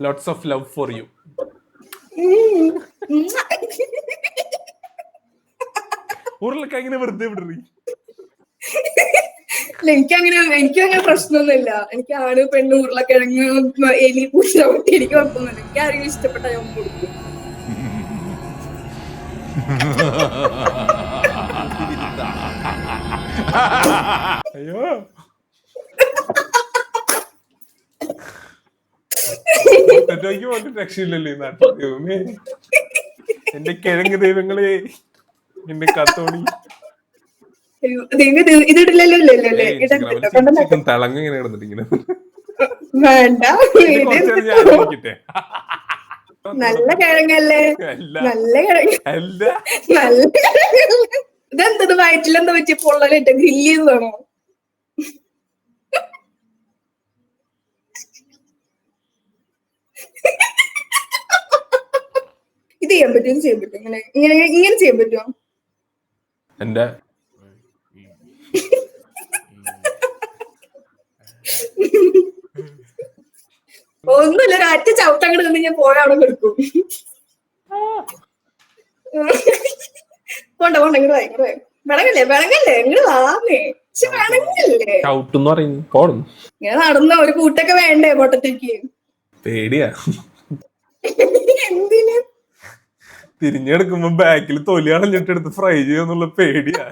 Lots of love for you. ഉരുളക്കിഴങ്ങിനെ വെറുതെ വിടറി. എനിക്കങ്ങനെ പ്രശ്നമൊന്നുമില്ല. എനിക്ക് ആണ് പെണ്ണ് ഉരുളക്കിഴങ്ങ് എലി പൂച്ച എനിക്ക് കുഴപ്പമൊന്നുമില്ല. എനിക്ക് ആരെങ്കിലും ഇഷ്ടപ്പെട്ട ഞാൻ കൊടുക്കും. അയ്യോ രക്ഷയില്ലല്ലോ ഈ നാട്ടിൽ. ദൈവമേ, എന്റെ കിഴങ്ങ് ദൈവങ്ങളെ, എന്റെ കത്തോണി. ഇതിട്ടില്ലല്ലോ. തിളങ്ങ ഇങ്ങനെ കിടന്നിട്ടിങ്ങനെ. വേണ്ട, നോക്കിട്ടെ. നല്ല കിഴങ്ങല്ലേ, നല്ല കിഴങ്ങ്, നല്ല ഇതെന്തത് വയറ്റിലെന്താ പറ്റിയ പൊള്ളലിട്ട് ഗ്രില്ല് ചെയ്തതാണോ? ഇത് ചെയ്യാൻ പറ്റും, ഇത് ചെയ്യാൻ പറ്റും, ഇങ്ങനെ ചെയ്യാൻ പറ്റുമോ? എന്റെ ഒന്നുമില്ല, ഒരു അറ്റ ചവിട്ടങ്ങട് നിന്ന് ഞാൻ പോയ അവിടെ കൊടുക്കും. പോണ്ട ഇങ്ങോട്ട് പോയി. വിളങ്ങല്ലേ ഇങ്ങോട്ട് വാമേ. പക്ഷെ വിളങ്ങല്ലേ ചവിട്ടെന്ന് പറയുന്നു. പോടും ഇങ്ങനെ നടന്ന ഒരു കൂട്ടൊക്കെ വേണ്ടേ പൊട്ടത്തേക്ക്? പേടിയാ. എന്തിന്? തിരിഞ്ഞെടുക്കുമ്പോ ബാക്കിൽ തൊലി അണഞ്ഞിട്ടെടുത്ത് ഫ്രൈ ചെയ്യുന്നുള്ള പേടിയാ.